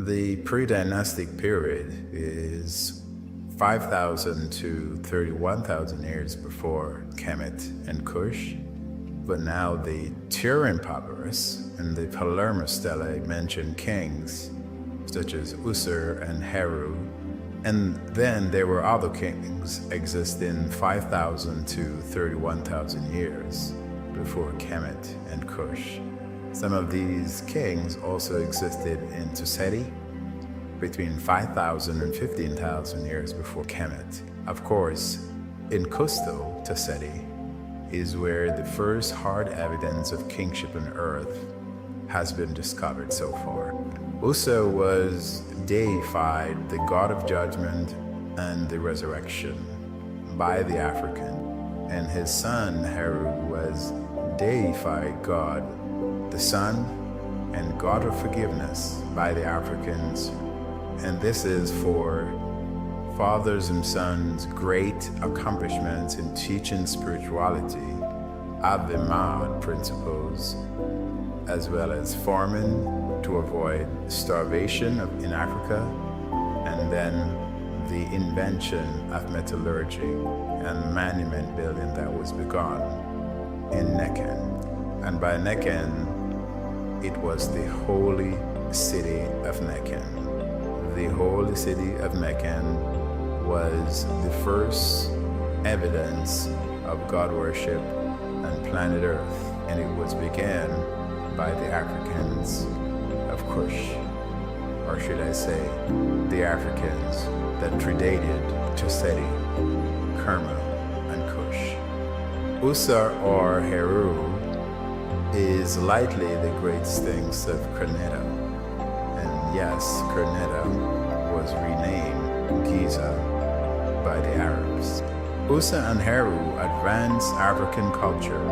The pre-dynastic period is 5,000 to 31,000 years before Kemet and Kush. But now the Turin papyrus and the Palermo stele mention kings such as Usur and Heru, and then there were other kings existing 5,000 to 31,000 years before Kemet and Kush. Some of these kings also existed in Tusseti between 5,000 and 15,000 years before Kemet. Of course, in Cusco, Tusseti, is where the first hard evidence of kingship on earth has been discovered so far. Usur was deified, the god of judgment and the resurrection, by the African, and his son Heru was deified god, the son and god of forgiveness by the Africans, and this is for fathers and sons' great accomplishments in teaching spirituality, Ave principles, as well as farming to avoid starvation in Africa, and then the invention of metallurgy and monument building that was begun in Neken. And by Neken, it was the holy city of Neken. The holy city of Neken was the first evidence of God worship on planet Earth, and it was began by the Africans of Kush, or should I say, the Africans that predated Tusseti, Kerma, and Kush. Usur or Heru is likely the great sphinx of Kerneta, and yes, Kerneta was renamed Giza by the Arabs. Usur and Heru advanced African culture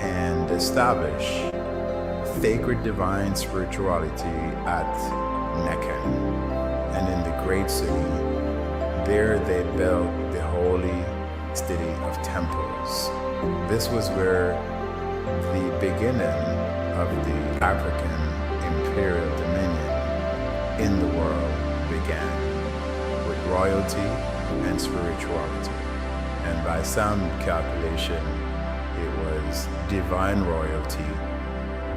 and established sacred divine spirituality at Neken, and in the great city, there they built the holy city of temples. This was where the beginning of the African imperial dominion in the world began, with royalty and spirituality. And by some calculation, it was divine royalty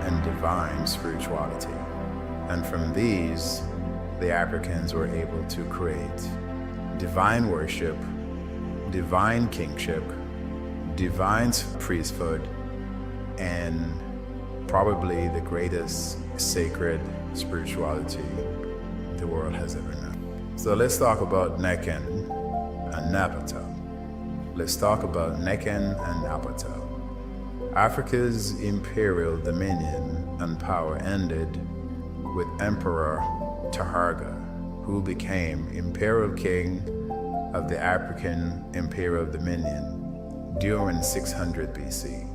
and divine spirituality. And from these, the Africans were able to create divine worship, divine kingship, divine priesthood, and probably the greatest sacred spirituality the world has ever known. So let's talk about Neken and NAPATA. Let's talk about Neken and NAPATA. Africa's imperial dominion and power ended with Emperor Tahara, who became imperial king of the African imperial dominion during 600 BC.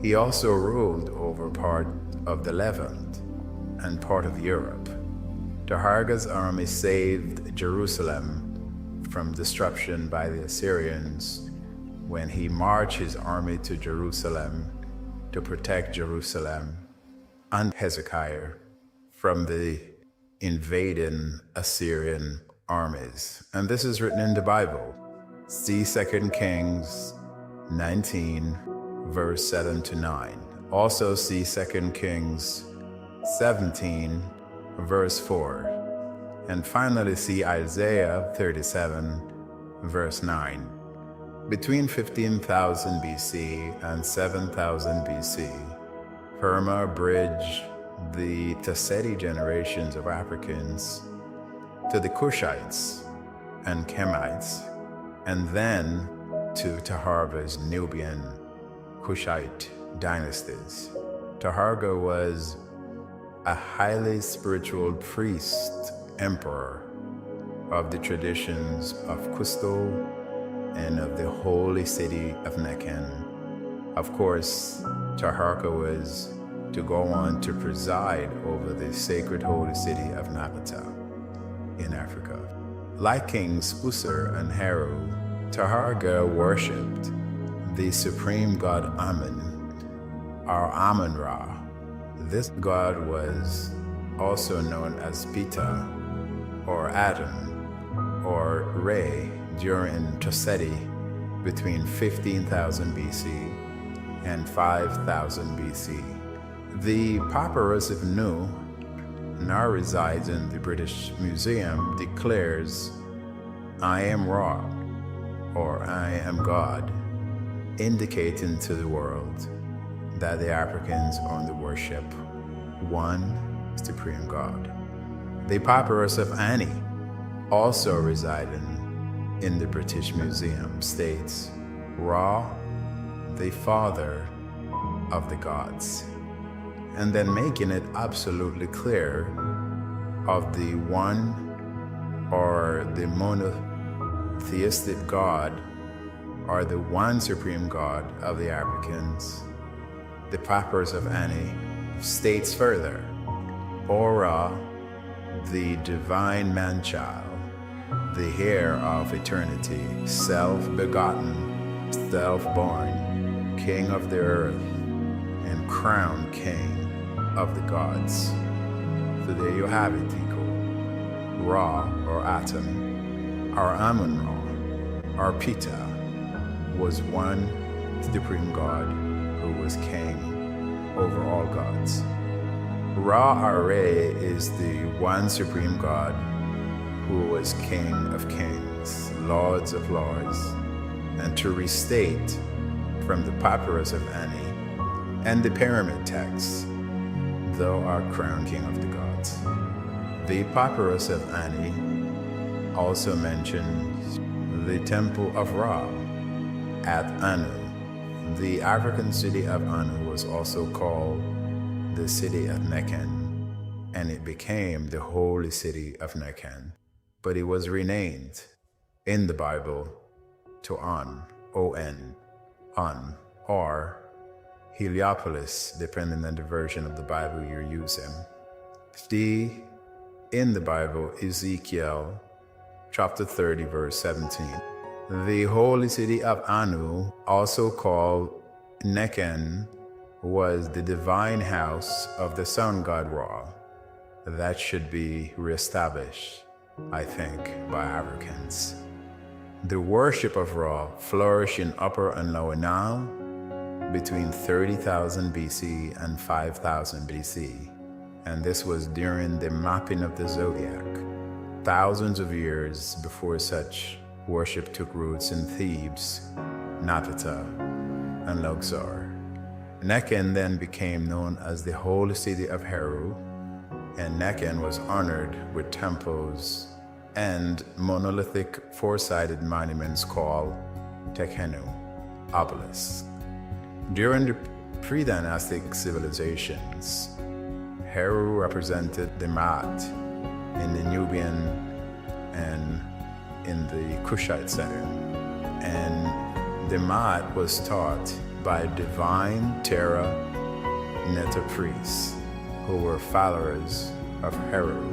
He also ruled over part of the Levant and part of Europe. Tahara's army saved Jerusalem from disruption by the Assyrians when he marched his army to Jerusalem to protect Jerusalem and Hezekiah from the invading Assyrian armies. And this is written in the Bible. See 2 Kings 19, verse 7 to 9. Also see 2 Kings 17, verse 4. And finally see Isaiah 37, verse 9. Between 15,000 BC and 7,000 BC, Kerma bridged the Tusseti generations of Africans to the Kushites and Kemites, and then to Tahara's Nubian Kushite dynasties. Tahara was a highly spiritual priest emperor of the traditions of Cusco and of the holy city of Neken. Of course, Tahara was to go on to preside over the sacred holy city of NAPATA in Africa. Like kings Usur and Heru, Tahara worshipped the supreme god Amun, or Amun-Ra. This god was also known as Pita, or Adam, or Re, during Toseti between 15,000 BC and 5,000 BC. The papyrus of Nu, now resides in the British Museum, declares, "I am Ra," or "I am God," indicating to the world that the Africans only worship one supreme God. The papyrus of Ani, also residing in the British Museum, states, "Ra, the father of the gods," and then making it absolutely clear of the one or the monotheistic God or the one supreme God of the Africans. The papyrus of Ani states further, "Ora, the divine man-child, the heir of eternity, self-begotten, self-born, king of the earth, and crowned king of the gods." So there you have it, Tico. Ra, or Atom, or Amun-Ra, or Pita, was one supreme God who was king over all gods. Ra-Are is the one supreme God who was King of kings, Lords of lords. And to restate from the papyrus of Ani and the pyramid texts, "Thou art crowned King of the gods." The papyrus of Ani also mentions the temple of Ra at Anu. The African city of Anu was also called the city of Neken, and it became the holy city of Neken. But it was renamed in the Bible to On, O-N, On, or Heliopolis, depending on the version of the Bible you're using. In the Bible, Ezekiel chapter 30, verse 17. The holy city of Anu, also called Neken, was the divine house of the sun god Ra. That should be reestablished, I think, by Africans. The worship of Ra flourished in Upper and Lower Nile between 30,000 BC and 5,000 BC, and this was during the mapping of the zodiac, thousands of years before such worship took roots in Thebes, NAPATA, and Luxor. Neken then became known as the holy city of Heru, and Neken was honored with temples and monolithic four-sided monuments called Tekhenu, obelisks. During the pre-dynastic civilizations, Heru represented the Maat in the Nubian and in the Kushite setting, and the Maat was taught by divine Terra Neta priests who were followers of Heru.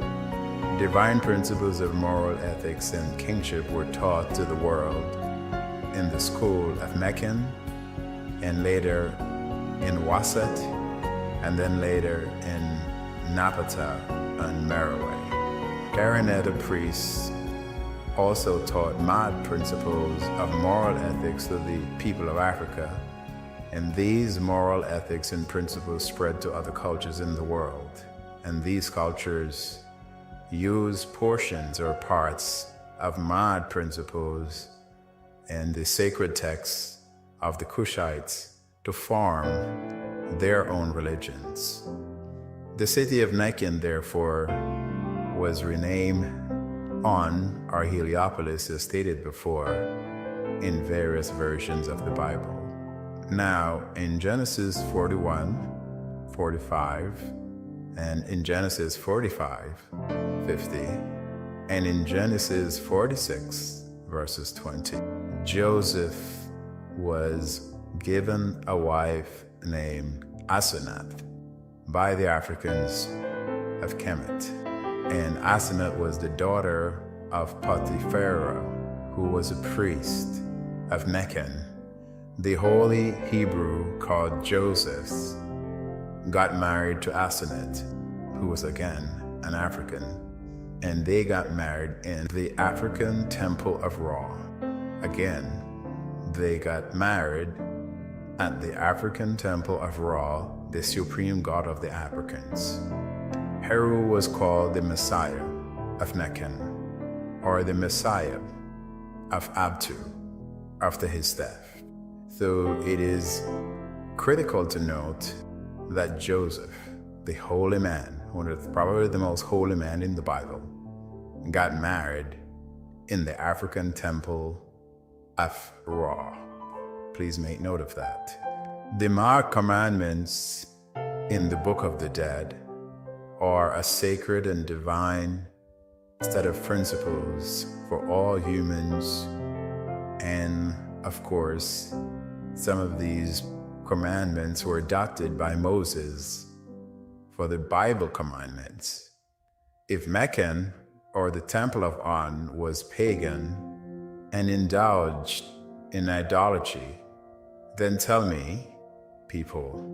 Divine principles of moral ethics and kingship were taught to the world in the school of Neken, and later in Wasat, and then later in NAPATA and Merowe. Terra Neta priests also taught Maat principles of moral ethics to the people of Africa, and these moral ethics and principles spread to other cultures in the world, and these cultures use portions or parts of Maat principles and the sacred texts of the Kushites to form their own religions. The city of Neken, therefore, was renamed On, or Heliopolis, as stated before, in various versions of the Bible. Now, in Genesis 41, 45, and in Genesis 45, 50, and in Genesis 46, verses 20, Joseph was given a wife named Asenath by the Africans of Kemet. And Asenath was the daughter of Potiphera, who was a priest of Neken. The holy Hebrew called Joseph got married to Asenath, who was again an African, and they got married in the African temple of Ra. Again, they got married at the African temple of Ra, the supreme god of the Africans. Heru was called the Messiah of Neken, or the Messiah of Abtu, after his death. So it is critical to note that Joseph, the holy man, one of probably the most holy man in the Bible, got married in the African temple of Ra. Please make note of that. The marked commandments in the Book of the Dead are a sacred and divine set of principles for all humans, and of course, some of these commandments were adopted by Moses for the Bible commandments. If Neken, or the temple of On, was pagan and indulged in idolatry, then tell me, people,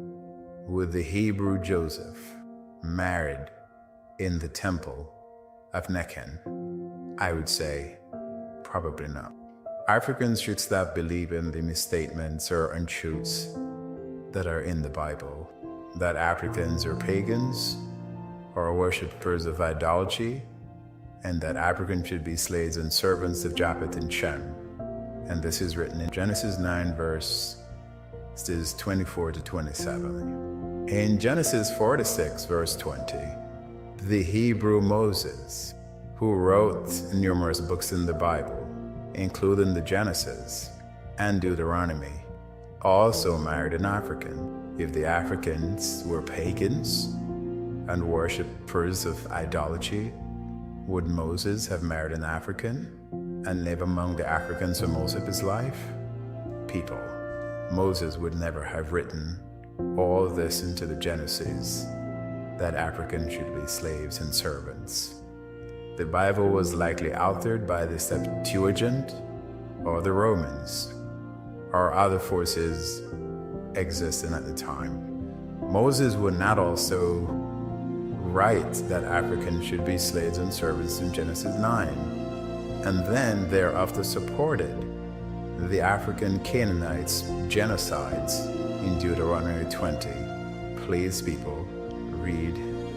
would the Hebrew Joseph married in the temple of Neken? I would say probably not. Africans should stop believing the misstatements or untruths that are in the Bible, that Africans are pagans or worshippers of idolatry, and that Africans should be slaves and servants of Japheth and Shem. And this is written in Genesis 9 verses 24 to 27. In Genesis 46 verse 20, the Hebrew Moses, who wrote numerous books in the Bible, including the Genesis and Deuteronomy, also married an African. If the Africans were pagans and worshippers of idolatry, would Moses have married an African and live among the Africans for most of his life? People, Moses would never have written all this into the Genesis, that Africans should be slaves and servants. The Bible was likely altered by the Septuagint or the Romans or other forces existing at the time. Moses would not also write that Africans should be slaves and servants in Genesis 9, and then thereafter supported the African Canaanites' genocides in Deuteronomy 20. Please, people, read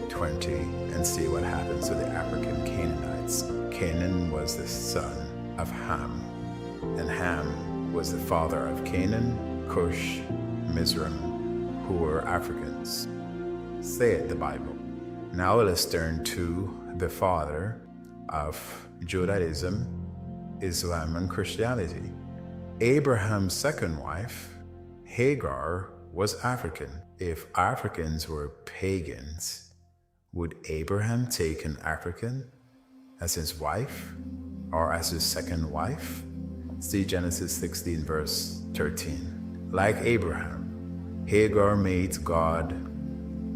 20 and see what happens to the African Canaanites. Canaan was the son of Ham, and Ham was the father of Canaan, Cush, Mizraim, who were Africans. Say it, the Bible. Now let's turn to the father of Judaism, Islam, and Christianity. Abraham's second wife, Hagar, was African. If Africans were pagans, would Abraham take an African as his wife or as his second wife? See Genesis 16 verse 13. Like Abraham, Hagar meets God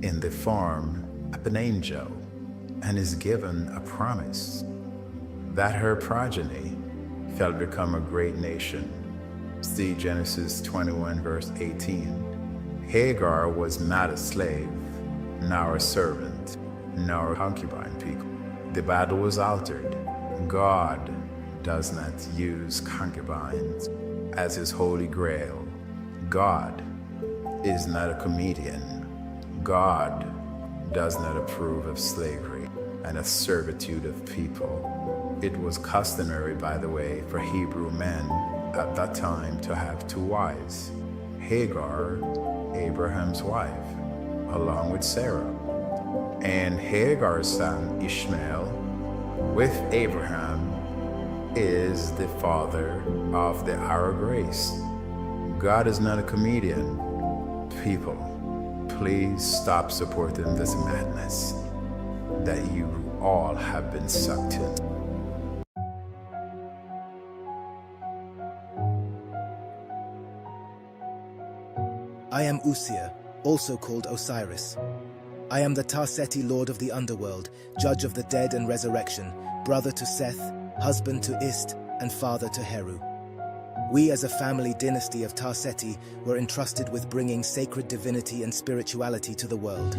in the form of an angel and is given a promise that her progeny shall become a great nation. See Genesis 21 verse 18. Hagar was not a slave, nor a servant, nor a concubine people. The Bible was altered. God does not use concubines as his holy grail. God is not a comedian. God does not approve of slavery and a servitude of people. It was customary, by the way, for Hebrew men at that time to have two wives, Hagar, Abraham's wife, along with Sarah, and Hagar's son Ishmael with Abraham is the father of the Arab race. God is not a comedian. People, please stop supporting this madness that you all have been sucked in. I am Usia, also called Osiris. I am the Tarseti lord of the underworld, judge of the dead and resurrection, brother to Seth, husband to Ist, and father to Heru. We as a family dynasty of Tarseti were entrusted with bringing sacred divinity and spirituality to the world.